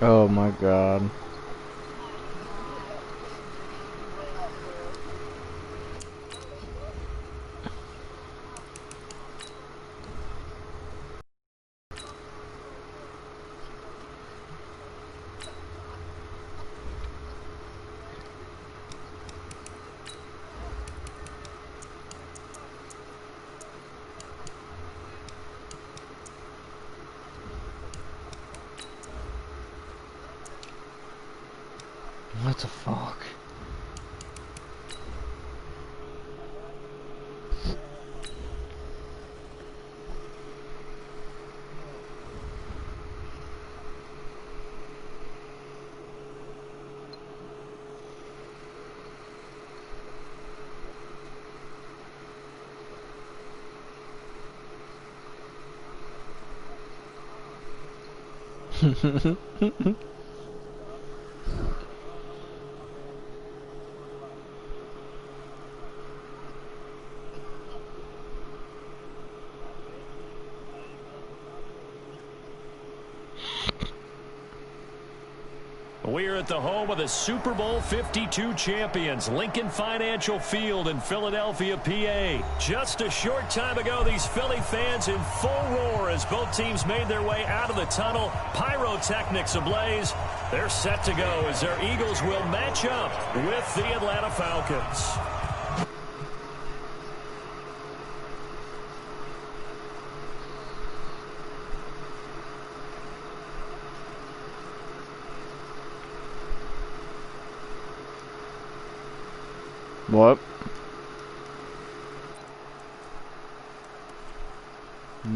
Oh my god. What the fuck? We're at the home of the Super Bowl 52 champions, Lincoln Financial Field in Philadelphia, PA. Just a short time ago, these Philly fans in full roar as both teams made their way out of the tunnel. Pyrotechnics ablaze. They're set to go as their Eagles will match up with the Atlanta Falcons. What?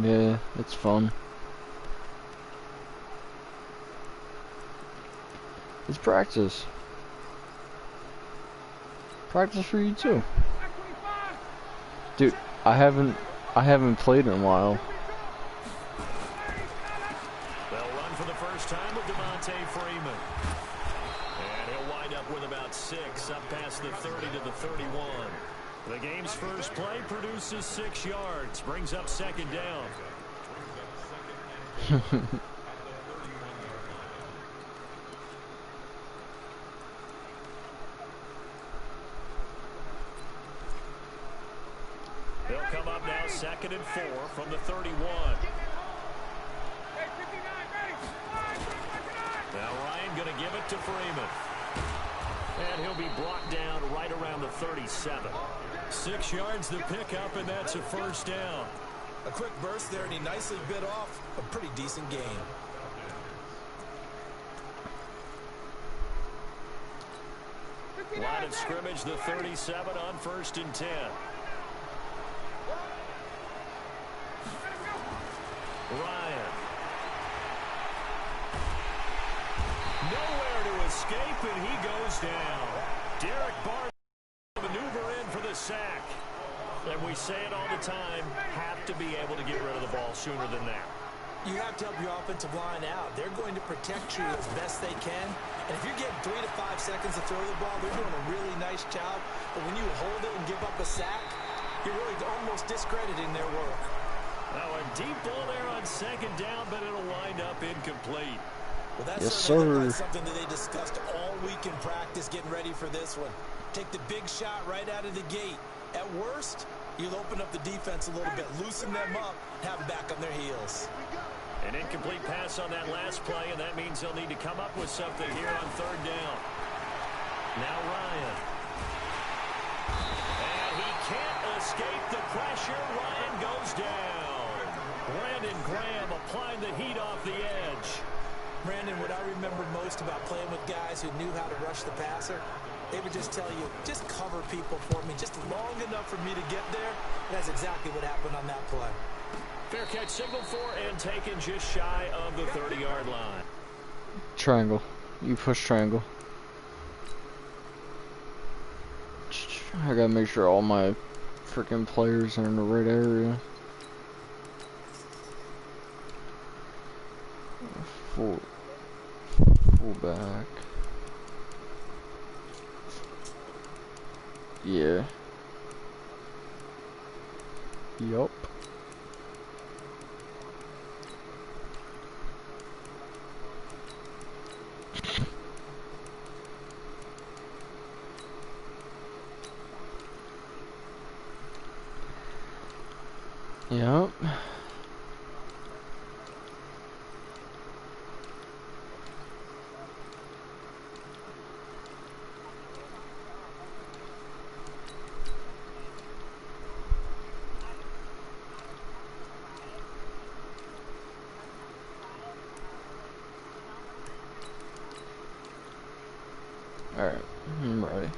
Yeah, it's fun. It's practice. Practice for you too. Dude, I haven't played in a while. They'll run for the first time with Devontae Freeman. And he'll wind up with about 6 up past the 30 to the 31. The game's first play produces 6 yards, brings up second down. They'll come up now 2nd and 4 from the 31. Now Ryan going to give it to Freeman. And he'll be brought down right around the 37. 6 yards to pick up, and that's a first down. A quick burst there, and he nicely bit off a pretty decent gain. Line of scrimmage, the 37 on 1st and 10. Ryan. Nowhere to escape, and he goes down. Derek Barnes maneuver in for the sack. And we say it all the time, have to be able to get rid of the ball sooner than that. You have to help your offensive line out. They're going to protect you as best they can. And if you're getting 3 to 5 seconds to throw the ball, they're doing a really nice job. But when you hold it and give up a sack, you're really almost discrediting their work. Now a deep ball there on 2nd down, but it'll wind up incomplete. Well, that's yes, certainly something that they discussed all week in practice, getting ready for this one. Take the big shot right out of the gate. At worst, you'll open up the defense a little bit, loosen them up, have them back on their heels. An incomplete pass on that last play, and that means they'll need to come up with something here on 3rd down. Now Ryan. And he can't escape the pressure. Ryan goes down. Brandon Graham applying the heat off the edge. Brandon, what I remember most about playing with guys who knew how to rush the passer, they would just tell you, just cover people for me, just long enough for me to get there. And that's exactly what happened on that play. Fair catch signaled for and taken just shy of the 30-yard line. Triangle. You push triangle. I gotta make sure all my freaking players are in the right area. Full back. Yeah. Yup. Yep. Alright, I'm ready.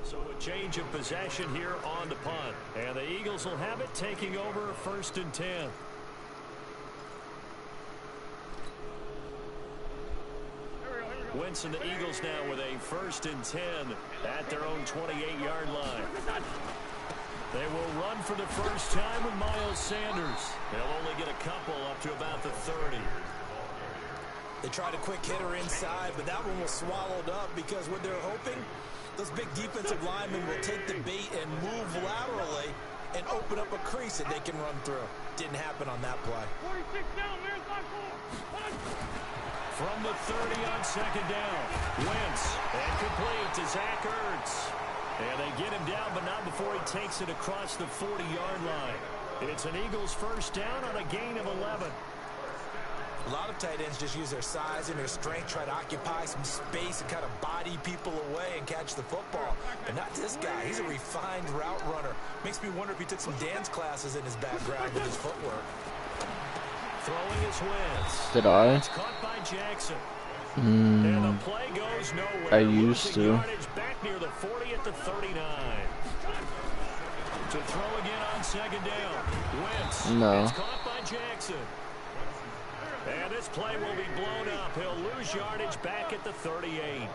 So a change of possession here on the punt. And the Eagles will have it, taking over 1st and 10. Wentz and the Eagles now with a 1st and 10 at their own 28-yard line. They will run for the first time with Miles Sanders. They'll only get a couple up to about the 30. They tried a quick hitter inside, but that one was swallowed up because what they're hoping, those big defensive linemen will take the bait and move laterally and open up a crease that they can run through. Didn't happen on that play. 46 down, Marathon 4. From the 30 on 2nd down. Wentz, and complete to Zach Ertz. And they get him down, but not before he takes it across the 40-yard line. It's an Eagles first down on a gain of 11. A lot of tight ends just use their size and their strength, try to occupy some space and kind of body people away and catch the football. But not this guy. He's a refined route runner. Makes me wonder if he took some dance classes in his background with his footwork. Throwing his Wentz. Did I? It's caught by Jackson. And the play goes nowhere. I used to. Yardage back near the 40 at the 39. To throw again on 2nd down. Wentz. No. It's caught by Jackson. And this play will be blown up. He'll lose yardage back at the 38.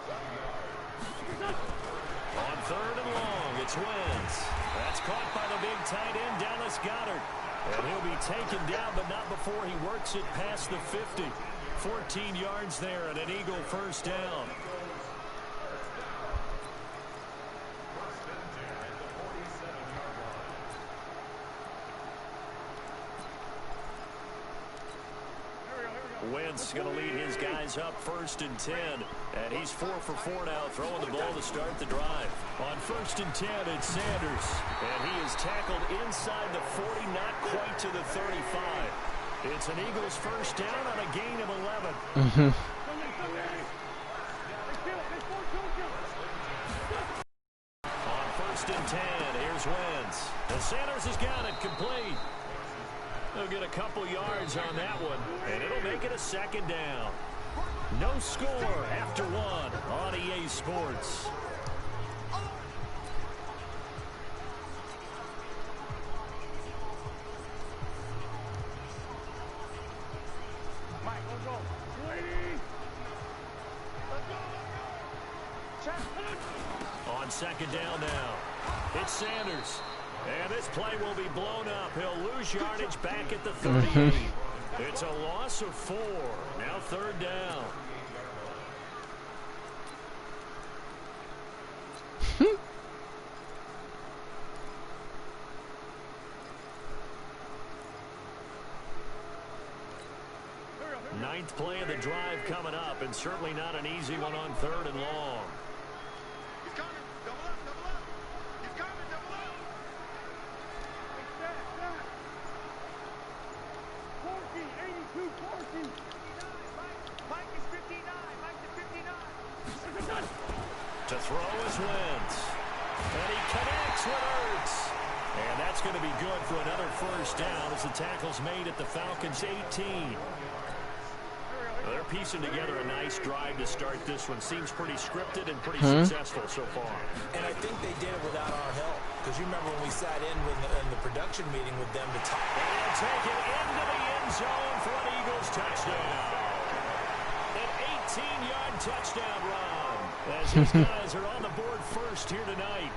On 3rd and long, it's Wentz. That's caught by the big tight end, Dallas Goedert. And he'll be taken down, but not before he works it past the 50. 14 yards there and an Eagle first down. Wentz going to lead his guys up 1st and 10. And he's 4 for 4 now, throwing the ball to start the drive. On 1st and 10, it's Sanders. And he is tackled inside the 40, not quite to the 35. It's an Eagles first down on a gain of 11. On 1st and 10, here's Wentz. And Sanders has got it complete. They'll get a couple yards on that one, and it'll make it a 2nd down. No score after 1 on EA Sports. On 2nd down now, it's Sanders. And this play will be blown up. He'll lose yardage back at the 38. It's a loss of 4. Now 3rd down. Ninth play of the drive coming up, and certainly not an easy one on 3rd and long. To throw is Wentz. And he connects with Ertz. And that's going to be good for another first down as the tackle's made at the Falcons' 18. They're piecing together a nice drive to start this one. Seems pretty scripted and pretty successful so far. And I think they did it without our help. Because you remember when we sat in the production meeting with them to talk. And take it into the end zone for an Eagles touchdown. An 18-yard touchdown run. As these guys are on the board first here tonight.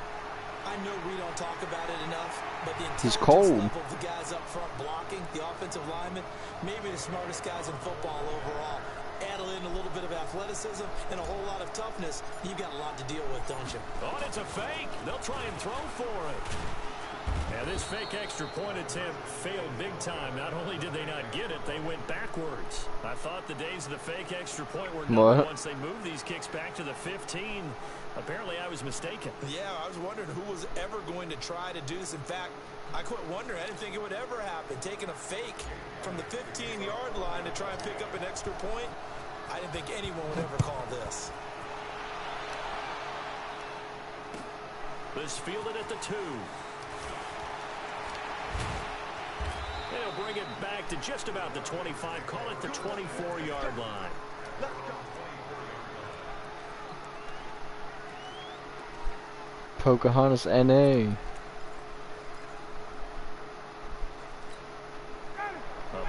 I know we don't talk about it enough, but the intelligence level of the guys up front blocking, the offensive linemen, maybe the smartest guys in football overall. Add in a little bit of athleticism and a whole lot of toughness. You've got a lot to deal with, don't you? Oh, and it's a fake. They'll try and throw for it. And this fake extra point attempt failed big time. Not only did they not get it, they went backwards. I thought the days of the fake extra point were numbered once they moved these kicks back to the 15. Apparently, I was mistaken. Yeah, I was wondering who was ever going to try to do this. In fact, I quit wondering. I didn't think it would ever happen. Taking a fake from the 15-yard line to try and pick up an extra point, I didn't think anyone would ever call this. This fielded at the 2. They'll bring it back to just about the 25. Call it the 24-yard line. Pocahontas NA.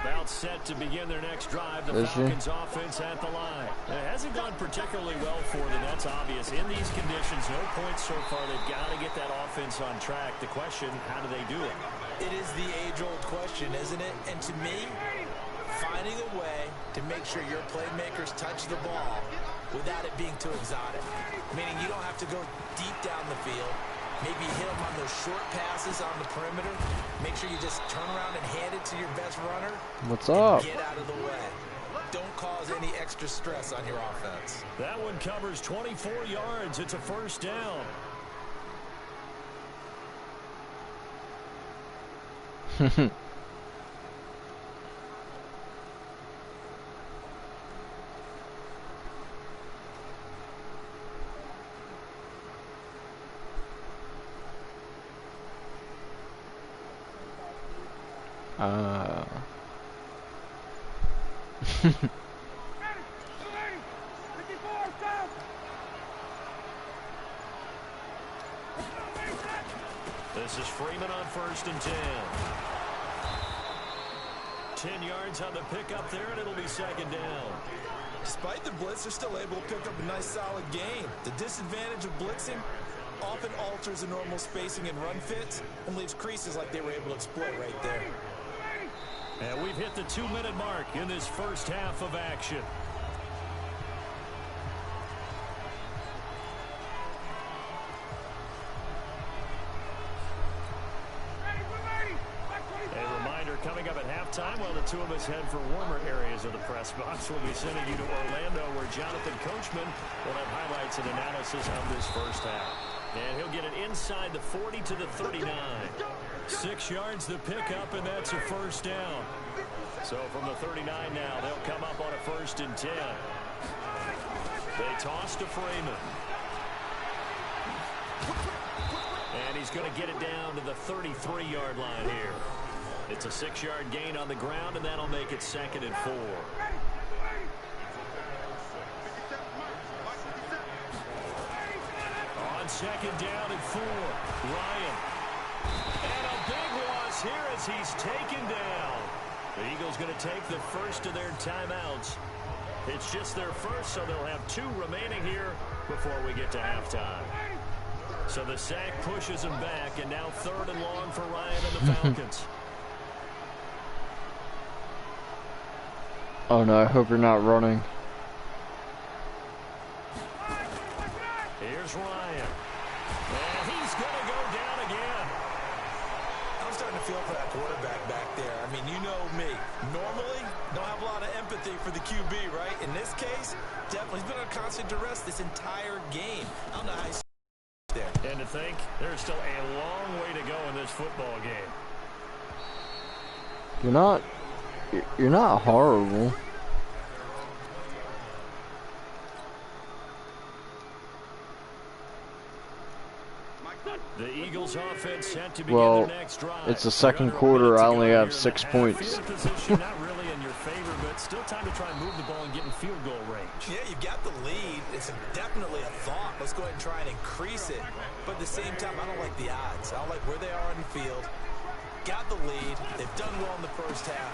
About set to begin their next drive. The Falcons offense at the line. It hasn't gone particularly well for them. That's obvious. In these conditions, no points so far. They've got to get that offense on track. The question, how do they do it? It is the age-old question, isn't it? And to me, finding a way to make sure your playmakers touch the ball without it being too exotic. Meaning you don't have to go deep down the field. Maybe hit them on those short passes on the perimeter. Make sure you just turn around and hand it to your best runner. What's up? Get out of the way. Don't cause any extra stress on your offense. That one covers 24 yards. It's a first down. This is Freeman on 1st and 10. 10 yards on the pickup there, and it'll be 2nd down. Despite the blitz, they're still able to pick up a nice solid gain. The disadvantage of blitzing often alters the normal spacing and run fits and leaves creases like they were able to exploit right there. And we've hit the 2-minute mark in this first half of action. Coming up at halftime, while the two of us head for warmer areas of the press box, we'll be sending you to Orlando, where Jonathan Coachman will have highlights and analysis of this first half. And he'll get it inside the 40 to the 39. 6 yards the pickup, and that's a first down. So from the 39 now, they'll come up on a 1st and 10. They toss to Freeman. And he's going to get it down to the 33-yard line here. It's a 6-yard gain on the ground, and that'll make it 2nd and 4. On 2nd down and 4, Ryan. And a big loss here as he's taken down. The Eagles going to take the first of their timeouts. It's just their first, so they'll have 2 remaining here before we get to halftime. So the sack pushes him back, and now 3rd and long for Ryan and the Falcons. Oh no, I hope you're not running. Here's Ryan. And he's going to go down again. I'm starting to feel for that quarterback back there. I mean, you know me. Normally, don't have a lot of empathy for the QB, right? In this case, definitely he's been under constant duress this entire game. I don't know how he's there. And to think, there's still a long way to go in this football game. You're not horrible. The Eagles offense set to begin their next drive. It's the second quarter. I only have 6 points. Field position not really in your favor, but still time to try and move the ball and get in field goal range. Yeah, you've got the lead. It's definitely a thought. Let's go ahead and try and increase it. But at the same time, I don't like the odds. I don't like where they are in the field. Got the lead. They've done well in the first half.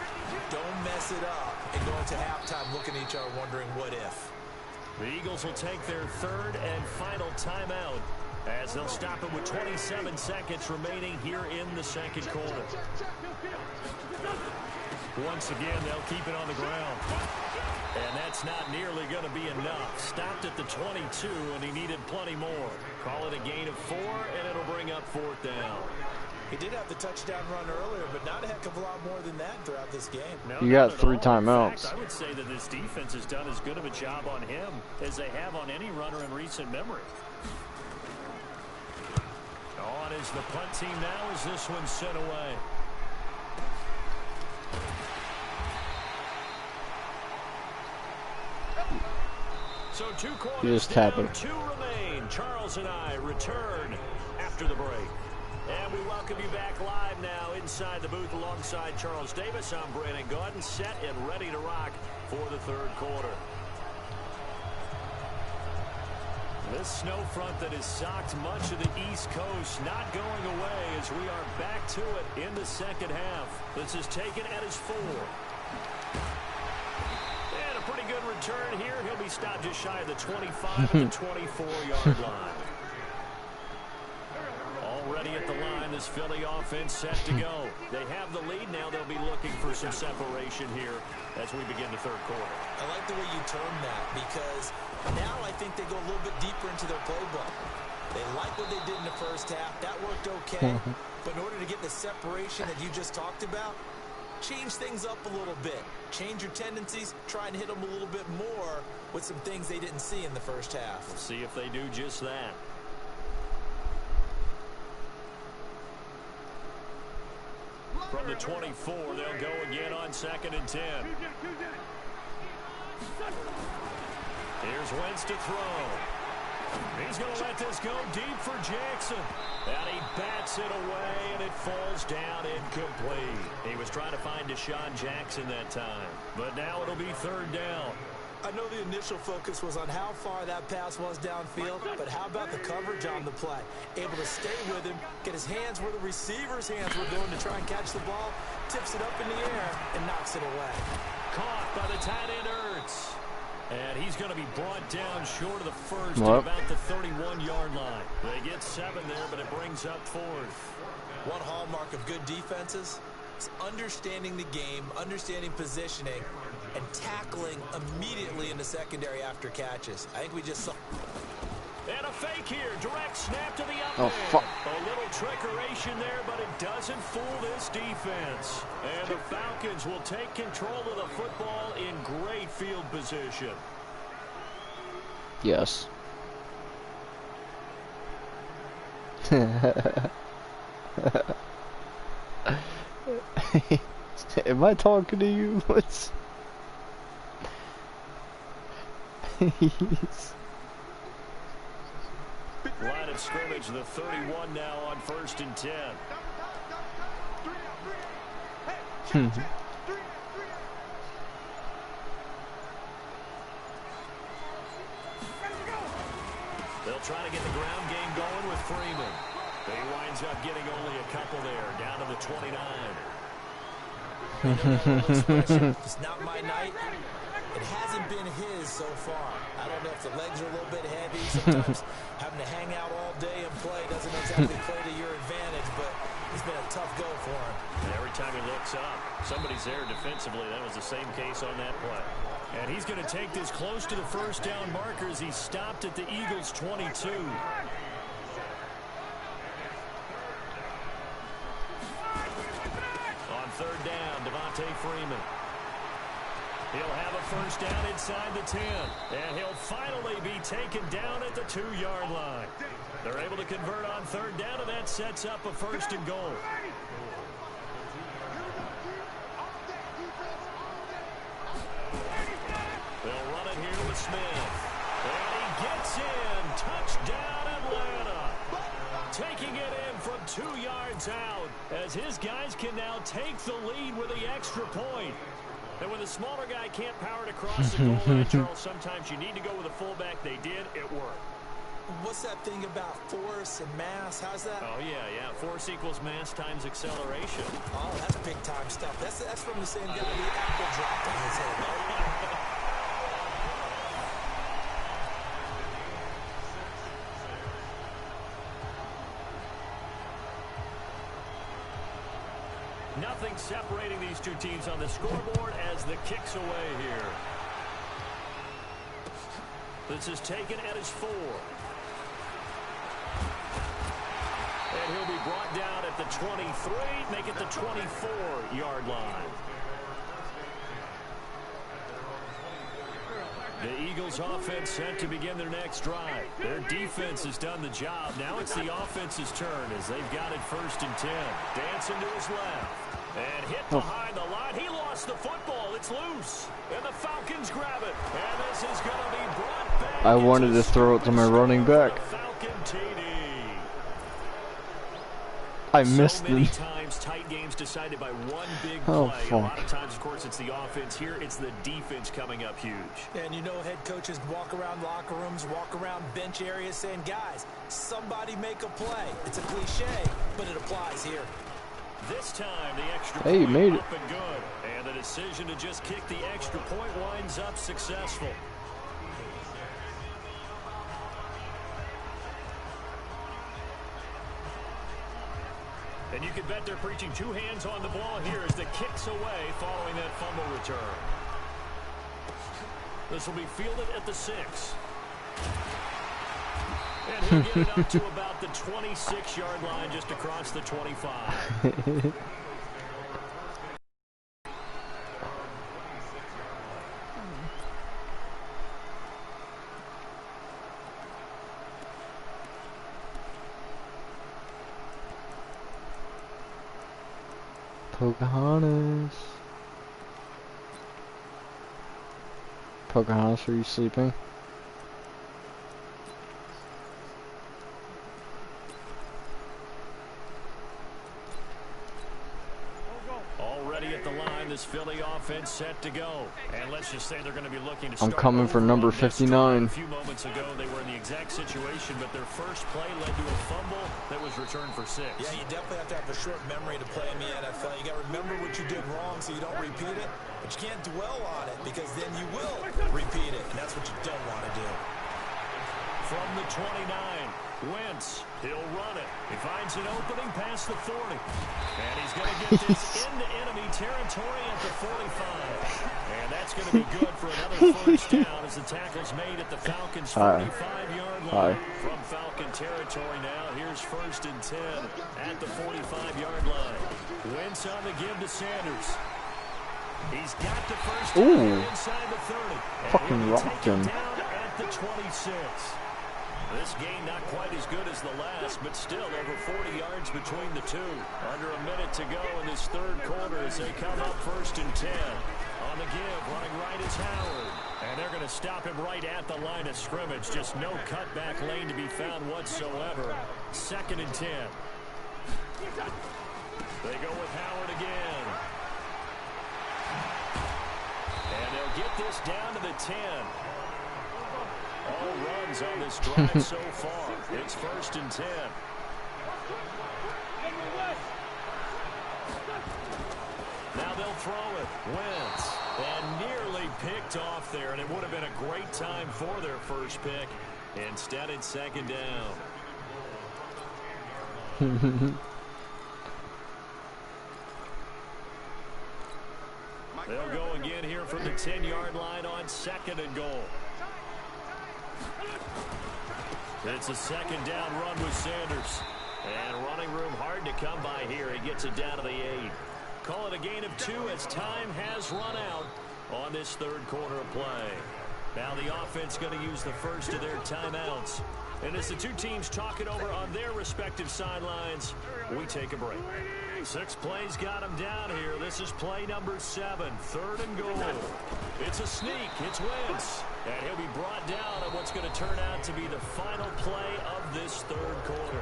Don't mess it up and go into halftime looking at each other wondering what if. The Eagles will take their 3rd and final timeout as they'll stop it with 27 seconds remaining here in the second quarter. Once again, they'll keep it on the ground. And that's not nearly going to be enough. Stopped at the 22, and he needed plenty more. Call it a gain of 4, and it'll bring up 4th down. He did have the touchdown run earlier, but not a heck of a lot more than that throughout this game. No, You got not at 3 all. timeouts. In fact, I would say that this defense has done as good of a job on him as they have on any runner in recent memory. On is the punt team now as this one's sent away. So 2 quarters down, 2 remain. Charles and I return after the break. And we welcome you back live now inside the booth alongside Charles Davis. I'm Brandon Gaudin, set and ready to rock for the 3rd quarter. This snow front that has socked much of the East Coast not going away as we are back to it in the 2nd half. This is taken at his 4. And a pretty good return here. He'll be stopped just shy of the 25 at the 24-yard line. Already at the line, this Philly offense set to go. They have the lead now. They'll be looking for some separation here as we begin the 3rd quarter. I like the way you term that because now I think they go a little bit deeper into their playbook. They like what they did in the 1st half. That worked okay. But in order to get the separation that you just talked about, change things up a little bit. Change your tendencies. Try and hit them a little bit more with some things they didn't see in the 1st half. We'll see if they do just that. From the 24, they'll go again on 2nd and 10. Here's Wentz to throw. He's going to let this go deep for Jackson. And he bats it away, and it falls down incomplete. He was trying to find Deshaun Jackson that time. But now it'll be 3rd down. I know the initial focus was on how far that pass was downfield, but how about the coverage on the play? Able to stay with him, get his hands where the receiver's hands were going to try and catch the ball, tips it up in the air, and knocks it away. Caught by the tight end Ertz. And he's going to be brought down short of the 1st at about the 31-yard line. They get 7 there, but it brings up 4th. One hallmark of good defenses is understanding the game, understanding positioning, and tackling immediately in the secondary after catches. I think we just saw. And a fake here. Direct snap to the up Oh, fuck. A little trickeration there, but it doesn't fool this defense. And the Falcons will take control of the football in great field position. Yes. Am I talking to you? What's... Line of scrimmage, the 31 now on 1st and 10. They'll try to get the ground game going with Freeman. He winds up getting only a couple there, down to the 29. It's not my night. It hasn't been his so far. I don't know if the legs are a little bit heavy. Sometimes having to hang out all day and play doesn't exactly play to your advantage, but it's been a tough go for him. And every time he looks up, somebody's there defensively. That was the same case on that play. And he's going to take this close to the 1st down marker as he stopped at the Eagles' 22. On 3rd down, Devontae Freeman. He'll have a 1st down inside the 10. And he'll finally be taken down at the 2-yard line. They're able to convert on 3rd down, and that sets up a 1st and goal. They'll run it here with Smith. And he gets in. Touchdown, Atlanta. Taking it in from 2 yards out as his guys can now take the lead with the extra point. And when the smaller guy can't power it across the goal line, Charles, sometimes you need to go with a fullback. They did. It worked. What's that thing about force and mass? How's that? Oh, yeah. Force equals mass times acceleration. Oh, that's big-time stuff. That's from the same guy the apple dropped on his head, right? Nothing separating these two teams on the scoreboard as the kick's away here. This is taken at his 4. And he'll be brought down at the 23, make it the 24-yard line. The Eagles offense set to begin their next drive. Their defense has done the job. Now it's the offense's turn as they've got it 1st and 10. Dancing to his left. And hit behind the line. He lost the football. It's loose. And the Falcons grab it. And this is going to be brought back. I wanted to throw it to my running back. Falcon TD. I missed so many it. times tight games decided by one big Oh, play. fuck. A lot of times, of course, it's the offense. Here, it's the defense coming up huge. And you know head coaches walk around locker rooms, walk around bench areas saying, guys, somebody make a play. It's a cliche, but it applies here. This time, the extra Hey, you point made it. up and good. And the decision to just kick the extra point winds up successful. And you can bet they're preaching 2 hands on the ball here as the kick's away following that fumble return. This will be fielded at the 6. And he'll get it up to about the 26-yard line just across the 25. Pocahontas. Pocahontas, are you sleeping? Already at the line, this Philly offense set to go. And let's just say they're going to be looking to I'm start coming for over number on this 59. drive. A few moments ago, they were in the exact situation, but their first play led to a fumble that was returned for 6. Yeah, you definitely have to have a short memory to play in the NFL. You got to remember what you did wrong so you don't repeat it, but you can't dwell on it because then you will repeat it, and that's what you don't want to do. From the 29, Wentz, he'll run it. He finds an opening past the 40. And he's going to get this into enemy territory at the 45. And that's going to be good for another first down as the tackle's made at the Falcons' 45-yard line. From Falcon territory now, here's 1st and 10 at the 45-yard line. Wentz on the give to Sanders. He's got the first down inside the 30. And Fucking he'll be rocked taken him. down at the 26. This game not quite as good as the last, but still over 40 yards between the two. Under a minute to go in this 3rd quarter as they come up 1st and 10. On the give, running right is Howard. And they're going to stop him right at the line of scrimmage. Just no cutback lane to be found whatsoever. 2nd and 10. They go with Howard again. And they'll get this down to the 10. All runs on this drive so far. It's 1st and 10. Now they'll throw it. Wentz. And nearly picked off there. And it would have been a great time for their first pick. Instead, it's 2nd down. They'll go again here from the 10-yard line on 2nd and goal. It's a 2nd down run with Sanders. And running room hard to come by here. He gets it down to the 8. Call it a gain of 2 as time has run out on this 3rd quarter of play. Now the offense going to use the first of their timeouts. And as the two teams talk it over on their respective sidelines, we take a break. 6 plays got him down here. This is play number 7, 3rd and goal. It's a sneak. It's Wentz. And he'll be brought down on what's going to turn out to be the final play of this 3rd quarter.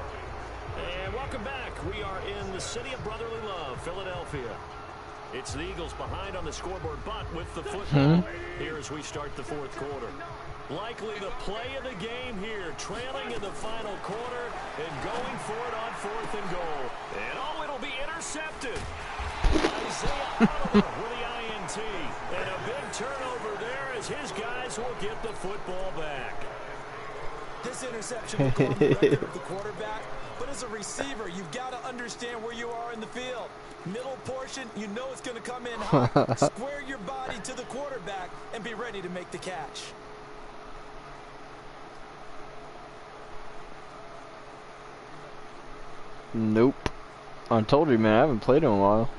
And welcome back. We are in the city of brotherly love, Philadelphia. It's the Eagles behind on the scoreboard, but with the football here as we start the 4th quarter. Likely the play of the game here, trailing in the final quarter and going for it on 4th and goal. And oh, it'll be intercepted. Isaiah Oliver with the INT. And a big turnover there as his guys will get the football back. This interception will go on the record of the quarterback, but as a receiver, you've got to understand where you are in the field. Middle portion, you know it's going to come in hot. Square your body to the quarterback and be ready to make the catch. Nope. I told you, man, I haven't played in a while.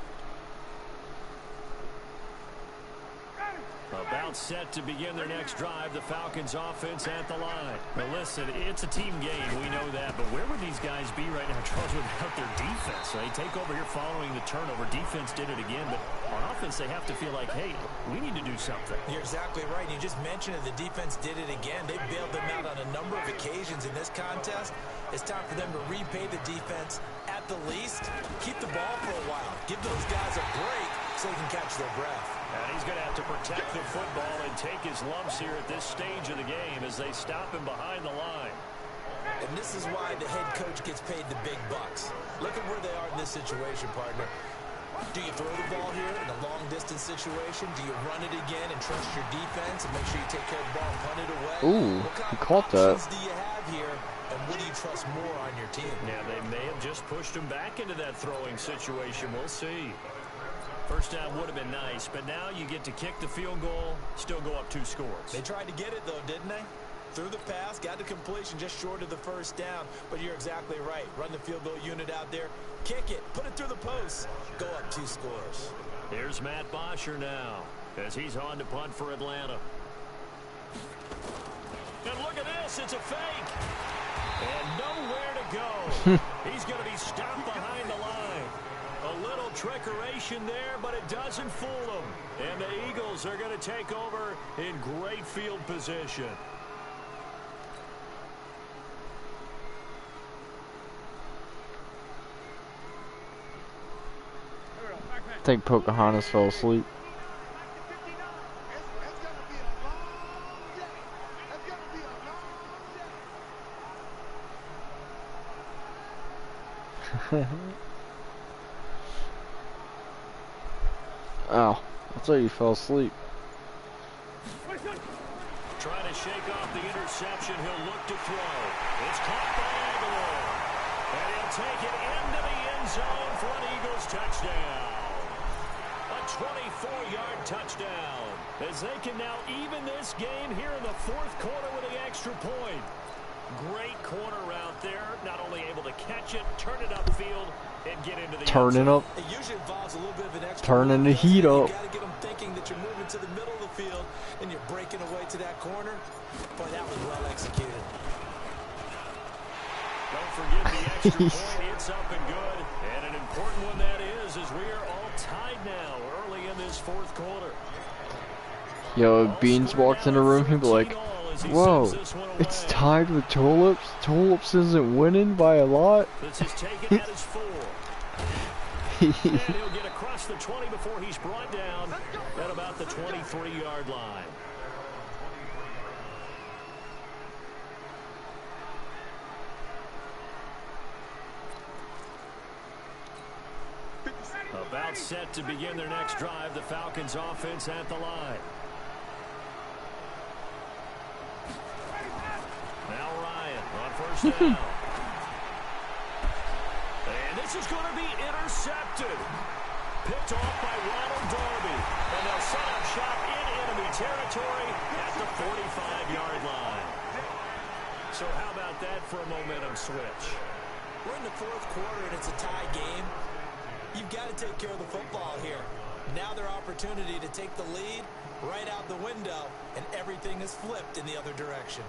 About set to begin their next drive, the Falcons offense at the line. Now listen, it's a team game, we know that, but where would these guys be right now, Charles, without their defense? They take over here following the turnover. Defense did it again, but on offense they have to feel like, hey, we need to do something. You're exactly right. You just mentioned it, the defense did it again. They bailed them out on a number of occasions in this contest. It's time for them to repay the defense. At the least, keep the ball for a while. Give those guys a break so they can catch their breath. And he's going to have to protect the football and take his lumps here at this stage of the game as they stop him behind the line. And this is why the head coach gets paid the big bucks. Look at where they are in this situation, partner. Do you throw the ball here in a long-distance situation? Do you run it again and trust your defense and make sure you take care of the ball and punt it away? Ooh, he caught that. What kind of options do you have here, and what do you trust more on your team? Yeah, they may have just pushed him back into that throwing situation. We'll see. First down would have been nice, but now you get to kick the field goal, still go up 2 scores. They tried to get it, though, didn't they? Threw the pass, got the completion just short of the first down. But you're exactly right. Run the field goal unit out there. Kick it. Put it through the post. Go up 2 scores. Here's Matt Bosher now as he's on to punt for Atlanta. And look at this. It's a fake. And nowhere to go. He's going to be stopped behind the line. A little trickeration there, but it doesn't fool them. And the Eagles are going to take over in great field position. I think Pocahontas fell asleep. Oh, I thought you fell asleep. Trying to shake off the interception. He'll look to throw. It's caught by Aguilar. And he'll take it into the end zone for an Eagles touchdown. A 24-yard touchdown. As they can now even this game here in the 4th quarter with the extra point. Great corner route there. Not only able to catch it, turn it upfield, and get into the turning up. It usually involves a little bit of an extra turning the heat up. You got to get them thinking that you're moving to the middle of the field and you're breaking away to that corner. Boy, that was well executed. Don't forget the extra point. It's up and good. And an important one that is, as we are all tied now early in this 4th quarter. Yo, if Beans walked in the room, he'd be like, whoa, it's tied with Tulips? Tulips isn't winning by a lot? This is taken at his 4. And he'll get across the 20 before he's brought down at about the 23-yard line. About set to begin their next drive, the Falcons offense at the line. Now Ryan on first down. And this is going to be intercepted. Picked off by Ronald Darby. And they'll set up shop in enemy territory at the 45-yard line. So how about that for a momentum switch? We're in the 4th quarter and it's a tie game. You've got to take care of the football here. Now their opportunity to take the lead right out the window, and everything is flipped in the other direction.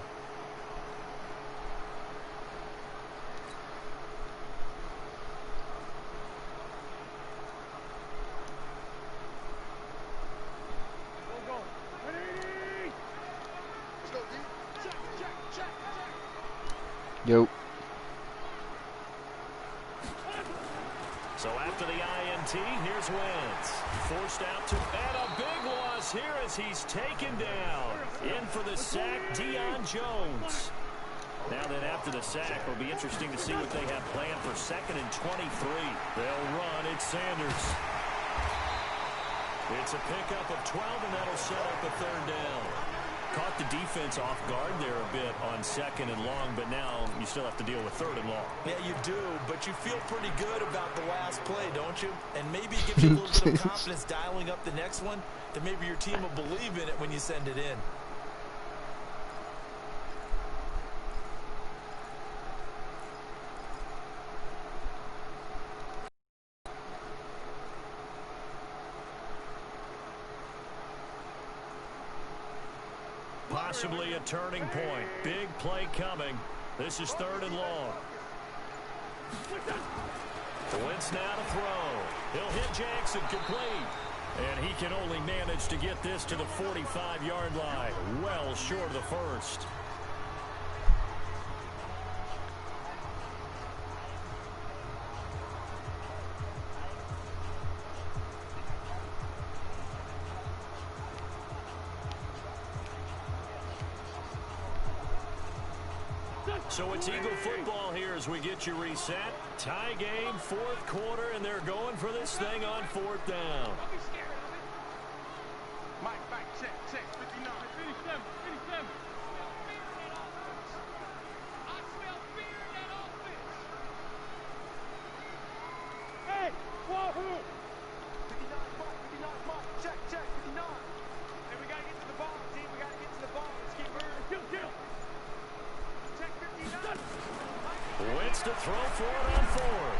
Yo. So after the INT, here's Wentz. Forced out to, and a big loss here as he's taken down. In for the sack, Deion Jones. Now then after the sack, it'll be interesting to see what they have planned for 2nd and 23. They'll run, it's Sanders. It's a pickup of 12, and that'll set up a 3rd down. Caught the defense off guard there a bit on 2nd and long, but now you still have to deal with 3rd and long. Yeah, you do, but you feel pretty good about the last play, don't you? And maybe it gives you a little bit of confidence dialing up the next one, that maybe your team will believe in it when you send it in. Possibly a turning point. Big play coming. This is 3rd and long. Wentz now to throw. He'll hit Jackson complete. And he can only manage to get this to the 45-yard line. Well short of the first. So it's Eagle football here as we get you reset. Tie game, 4th quarter, and they're going for this thing on 4th down. Mike, check, 59, 57, 57. I smell fear in that offense. Hey, wahoo! 59, Mike, check, 59. Hey, we got to get to the ball, team. We got to get to the ball. Let's keep moving. Kill. Check 59. Wentz to throw for it on 4th.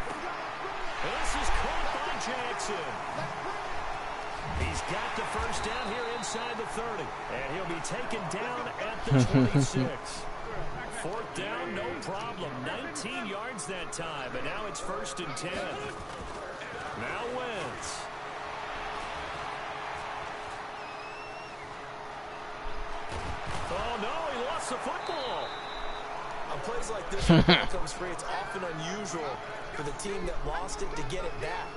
This is caught by Jackson. He's got the first down here inside the 30. And he'll be taken down at the 26. 4th down, no problem. 19 yards that time, but now it's 1st and 10. Now Wentz. Oh, no, he lost the football. On plays like this, when the ball comes free, it's often unusual for the team that lost it to get it back.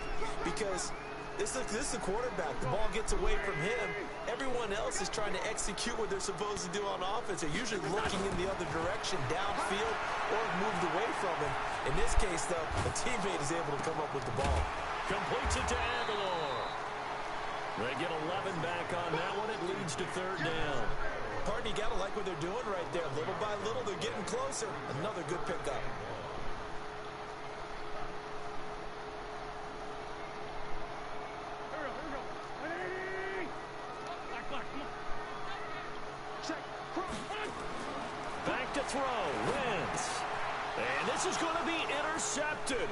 Because this is the quarterback. The ball gets away from him. Everyone else is trying to execute what they're supposed to do on offense. They're usually looking in the other direction, downfield, or moved away from him. In this case, though, a teammate is able to come up with the ball. Completes it to Aguilar. They get 11 back on that one. It leads to 3rd down. Partner, you got to like what they're doing right there. Little by little, they're getting closer. Another good pickup. Here we go. Hey! Black, come on. Check, Back to throw. Wentz. And this is going to be intercepted.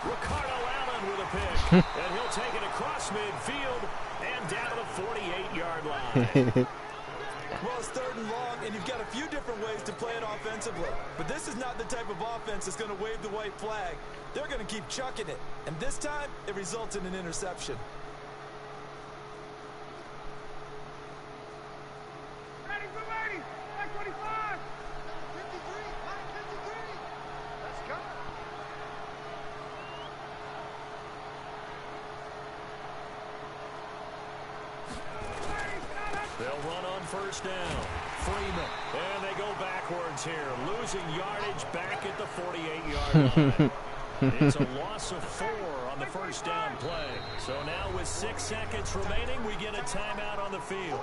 Ricardo Allen with a pick. And he'll take it across midfield and down to the 48-yard line. Well, it's 3rd and long, and you've got a few different ways to play it offensively. But this is not the type of offense that's going to wave the white flag. They're going to keep chucking it. And this time, it results in an interception. ready, Black 25. 53, Black 53. Let's go. They'll run on 1st down. Freeman. And they go backwards here. Losing yardage back at the 48-yard line. It's a loss of 4 on the 1st down play. So now with 6 seconds remaining, we get a timeout on the field.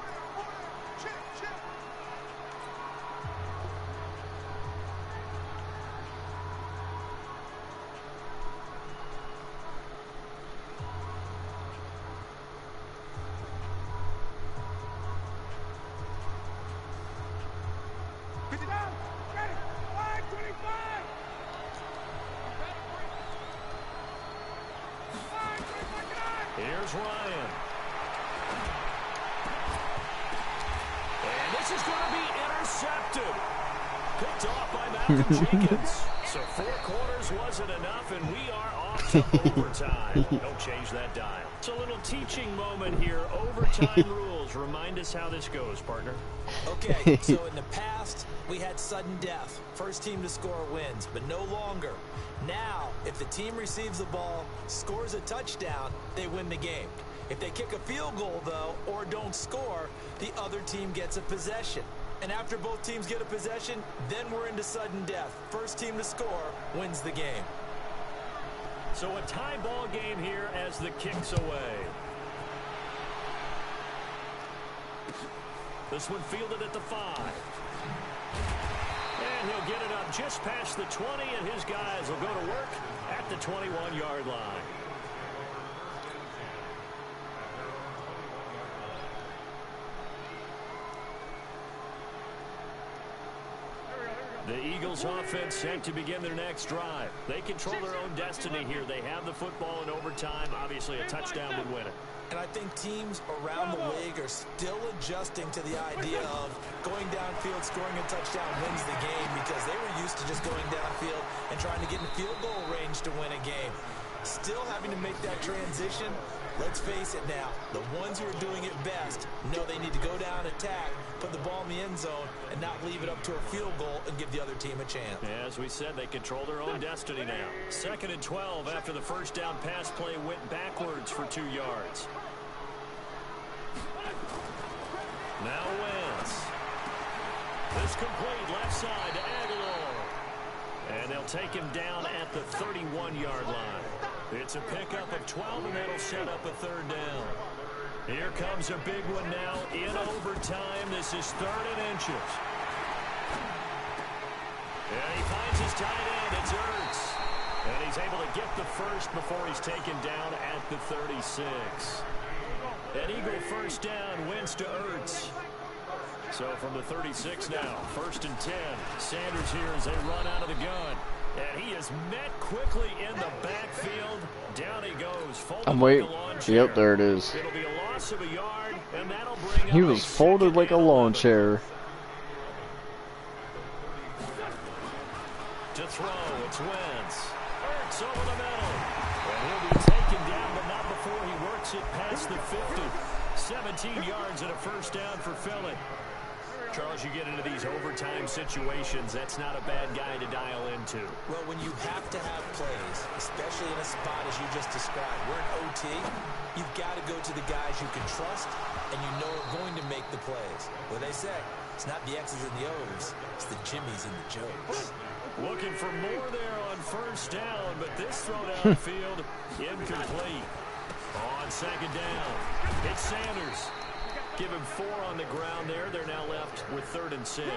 Here's Ryan. And this is going to be intercepted. Picked off by Malcolm Jenkins. So 4 quarters wasn't enough, and we are off to overtime. Don't change that dial. It's a little teaching moment here. Overtime rules. Remind us how this goes, partner. Okay, so in the past, we had sudden death. First team to score wins, but no longer. Now, if the team receives the ball, scores a touchdown, they win the game. If they kick a field goal, though, or don't score, the other team gets a possession. And after both teams get a possession, then we're into sudden death. First team to score wins the game. So a tie ball game here as the kick's away. This one fielded at the 5. And he'll get it up just past the 20, and his guys will go to work at the 21-yard line. The Eagles offense set to begin their next drive. They control their own destiny here. They have the football in overtime. Obviously, a touchdown would win it. And I think teams around the league are still adjusting to the idea of going downfield, scoring a touchdown wins the game, because they were used to just going downfield and trying to get in field goal range to win a game. Still having to make that transition. Let's face it now, the ones who are doing it best know they need to go down, attack, put the ball in the end zone, and not leave it up to a field goal and give the other team a chance. As we said, they control their own destiny now. 2nd and 12 after the first down pass play went backwards for 2 yards. Now Wentz. This complete left side to Aguilar. And they'll take him down at the 31-yard line. It's a pickup of 12, and that'll set up a 3rd down. Here comes a big one now in overtime. This is 3rd and inches. And he finds his tight end. It's Ertz. And he's able to get the first before he's taken down at the 36. An Eagle first down, Wentz to Ertz. So from the 36 now, 1st and 10. Sanders here as they run out of the gun. And he is met quickly in the backfield. Down he goes. I'm waiting. Yep, there it is. It'll be a loss of a yard, and that'll bring He was folded like a lawn chair. To throw, it's Wentz. Ertz over the middle. And he'll be taken down, but not before he works it past the 50. 17 yards and a first down for Philly. Charles, you get into these overtime situations, that's not a bad guy to dial into. Well, when you have to have plays, especially in a spot as you just described, we're in OT, you've got to go to the guys you can trust and you know are going to make the plays. What they say, it's not the X's and the O's, it's the Jimmies and the Joes. Looking for more there on first down, but this throw downfield incomplete. On 2nd down, it's Sanders. Give him 4 on the ground there. They're now left with 3rd and 6.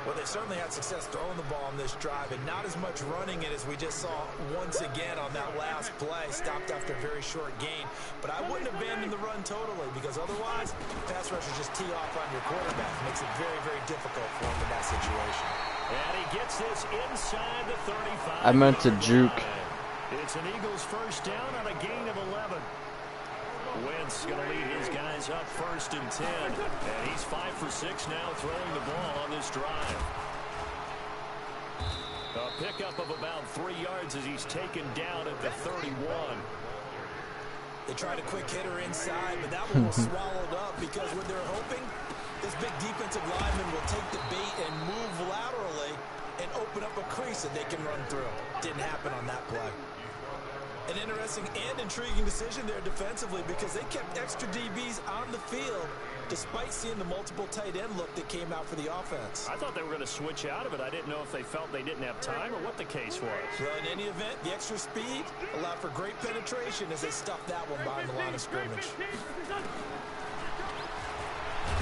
Well, they certainly had success throwing the ball on this drive, and not as much running it as we just saw once again on that last play. Stopped after a very short gain. But I wouldn't abandon the run totally, because otherwise, pass rushers just tee off on your quarterback. It makes it very, very difficult for him in that situation. And he gets this inside the 35. I meant to juke. It's an Eagles first down on a gain of 11. Wentz going to lead his guys up 1st and 10. And he's 5 for 6 now throwing the ball on this drive. A pickup of about 3 yards as he's taken down at the 31. They tried a quick hitter inside, but that one was swallowed up because when they're hoping this big defensive lineman will take the bait and move laterally and open up a crease that they can run through. Didn't happen on that play. An interesting and intriguing decision there defensively, because they kept extra DBs on the field despite seeing the multiple tight end look that came out for the offense. I thought they were going to switch out of it. I didn't know if they felt they didn't have time or what the case was. Well, in any event, the extra speed allowed for great penetration as they stuffed that one behind the line of scrimmage.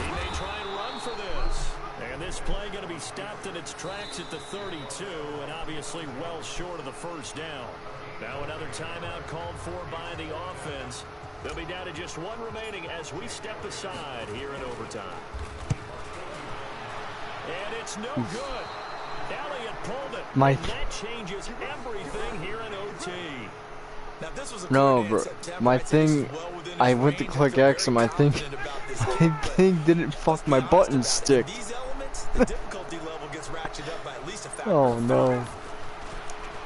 He may try and run for this. And this play going to be stopped in its tracks at the 32, and obviously well short of the first down. Now another timeout called for by the offense. They'll be down to just 1 remaining as we step aside here in overtime. And it's no good. Elliott pulled it. And that changes everything here in OT. Now, this was a no, bro. My thing, I went to click X and my thing didn't fuck my button stick. These elements, the difficulty level gets ratcheted up by at least a factor. Oh no.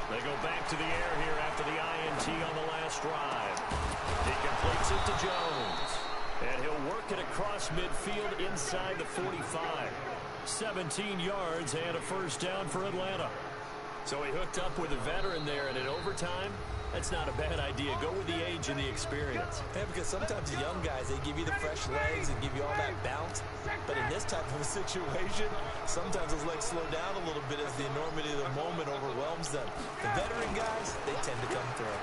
They go back to the air here after the INT on the last drive. He completes it to Jones. And he'll work it across midfield inside the 45. 17 yards and a first down for Atlanta. So he hooked up with a veteran there, and in overtime, that's not a bad idea. Go with the age and the experience. Yeah, because sometimes the young guys, they give you the fresh legs and give you all that bounce. But in this type of a situation, sometimes those legs slow down a little bit as the enormity of the moment overwhelms them. The veteran guys, they tend to come through.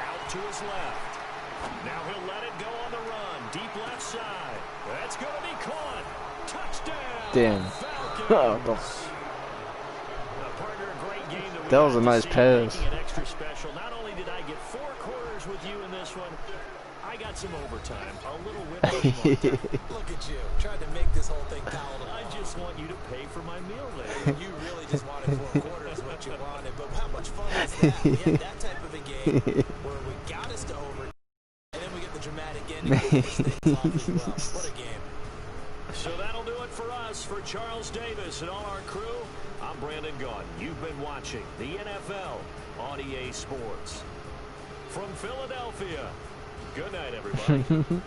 Out to his left. Now he'll let it go on the run. Deep left side. That's going to be caught. Touchdown. Damn. Falcons. That was a nice pass. Not only did I get 4 quarters with you in this one, I got some overtime. A little whip. Look at you, trying to make this whole thing palatable. I just want you to pay for my meal later. You really just wanted 4 quarters, what you wanted. But how much fun is that? We had that type of a game where we got us to over, and then we get and he gave his things off as well. What a game. So that'll do it for us. For Charles Davis and all our crew, I'm Brandon Gaudin. You've been watching the NFL on EA Sports. From Philadelphia, good night, everybody.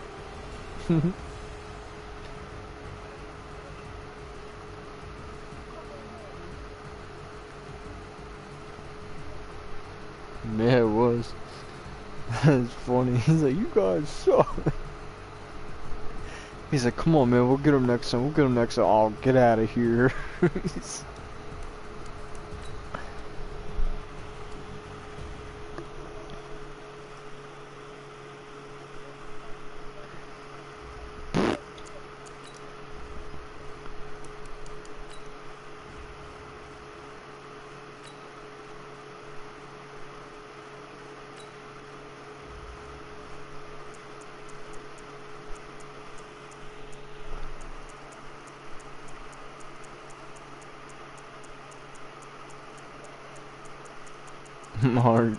Yeah, it was. That's funny. He's like, you guys suck. He's like, come on, man, we'll get him next time. We'll get him next time. Oh, get out of here. Mark.